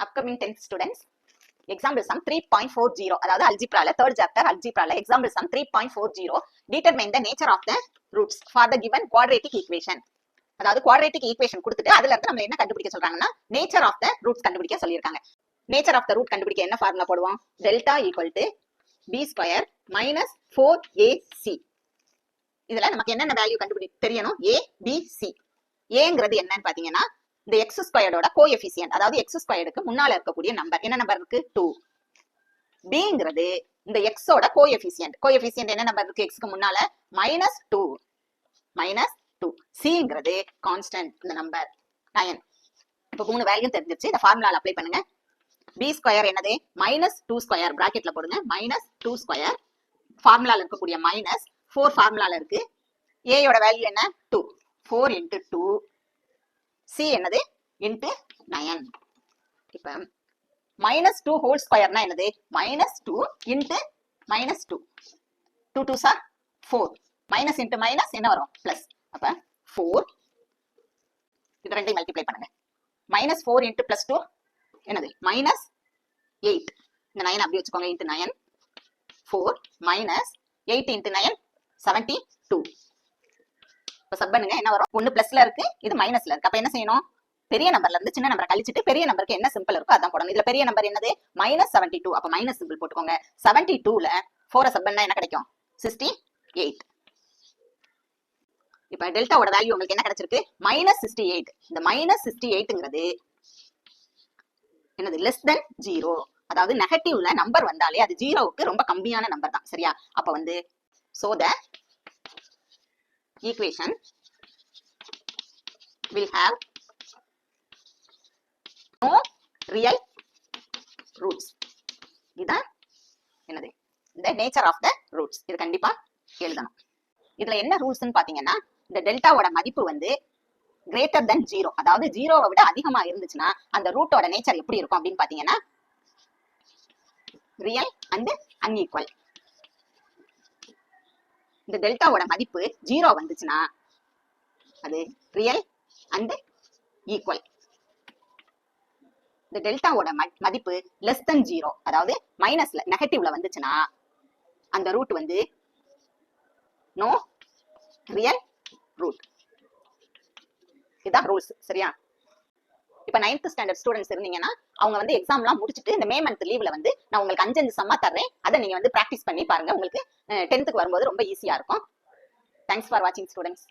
upcoming 10th students, example sum 3.40, அதாவது algebraல third chapter algebraல example sum 3.40, determine the nature of the roots for the given quadratic equation. அதாவது quadratic equation கொடுத்துட்டு அதுல இருந்து நம்ம என்ன கண்டுபிடிக்க சொல்றாங்கன்னா nature of the roots கண்டுபிடிக்க சொல்லியிருக்காங்க. nature of the root கண்டுபிடிக்க என்ன ஃபார்முலா போடுவோம்? delta equal to b square minus 4ac. இதுல நமக்கு என்னென்ன வேல்யூ தெரியணும்? a b c. ஏங்கிறது என்னன்னு பாத்தீங்கன்னா இந்த எக்ஸ் ஸ்கொயர்டோட கோஎஃபிசியன்ட், அதாவது எக்ஸ் ஸ்கொயர்டுக்கு முன்னால இருக்கக்கூடிய நம்பர் என்ன நம்பர் இருக்கு? 2. பிங்கிறது இந்த எக்ஸோட கோஎஃபிசியன்ட். கோஎஃபிசியன்ட் என்ன நம்பர் இருக்கு எக்ஸ்க்கு முன்னால? -2. -2. சிங்கிறது கான்ஸ்டன்ட், இந்த நம்பர் 9. இப்போ 3 வேல்யூ தெரிஞ்சிருச்சு. இந்த ஃபார்முலால அப்ளை பண்ணுங்க. பி ஸ்கொயர் என்னது? -2 ஸ்கொயர் பிராக்கெட்ல போடுங்க. -2 ஸ்கொயர் ஃபார்முலால இருக்கக்கூடிய -4 ஃபார்முலால இருக்கு. a யோட வேல்யூ என்ன? 2. 4 into 2. c என்னது? into 9. இப்ப -2 whole square னா என்னது? -2 into -2. 2 2s are 4. minus into minus என்ன வரும்? plus. அப்ப 4 இது ரெண்டையும் மல்டிப்ளை பண்ணுங்க. -4 into +2 என்னது? -8. இந்த 9 அப்படியே வச்சுக்கோங்க. into 9. 4 minus 8 into 9 72. இப்ப சப் பண்ணுங்க. என்ன வரும்? ஒன்னு பிளஸ்ல இருக்கு, இது மைனஸ்ல இருக்கு. அப்ப என்ன செய்யணும்? பெரிய நம்பர்ல இருந்து சின்ன நம்பரை கழிச்சிட்டு பெரிய நம்பருக்கு என்ன சிம்பிள் இருக்கோ அதான் போடணும். இதுல பெரிய நம்பர் என்னது? -72. அப்ப மைனஸ் சிம்பிள் போட்டுக்கோங்க. 72ல 4 சப் பண்ணா என்ன கிடைக்கும்? 68. இப்ப டெல்டாவோட வேல்யூ உங்களுக்கு என்ன கிடைச்சிருக்கு? -68. இந்த -68ங்கிறது என்னது? Less than 0. அதாவது நெகட்டிவ்ல நம்பர் வந்தாலே அது 0க்கு ரொம்ப கம்மியான நம்பர் தான். சரியா? அப்ப வந்து so the equation will have no real roots. இதான் என்னது? the nature of the roots. இது கண்டிப்பா எழுதணும். இதுல என்ன ரூல்ஸ்னு பாத்தீங்கன்னா இந்த டெல்டாவோட மதிப்பு வந்து greater than 0, அதாவது 0வை விட அதிகமா இருந்துச்சுன்னா அந்த ரூட்டோட நேச்சர் எப்படி இருக்கும் அப்படின்னு பாத்தீங்கன்னா ரியல் அண்ட் அன்ஈக்குவல். இந்த டெல்டாவோட மதிப்பு 0 வந்துச்சுன்னா அது ரியல் அண்ட் ஈக்குவல். இந்த டெல்டாவோட மதிப்பு லெஸ் தென் 0, அதாவது மைனஸ்ல நெகட்டிவ்ல வந்துச்சுன்னா அந்த ரூட் வந்து நோ ரியல் ரூட். இதுதான் ரூல்ஸ். சரியா? இப்ப 9th ஸ்டாண்டர்ட் ஸ்டூடெண்ட்ஸ் இருந்தீங்கன்னா அவங்க வந்து எக்ஸாம்லாம் முடிச்சுட்டு இந்த மே மந்த் லீவ்ல வந்து நான் உங்களுக்கு 5 சம்மா தர்றேன். அதை நீங்க வந்து பிராக்டிஸ் பண்ணி பாருங்க. உங்களுக்கு 10th வரும்போது ரொம்ப ஈஸியா இருக்கும். தேங்க்ஸ் ஃபார் வாட்சிங் ஸ்டூடெண்ட்ஸ்.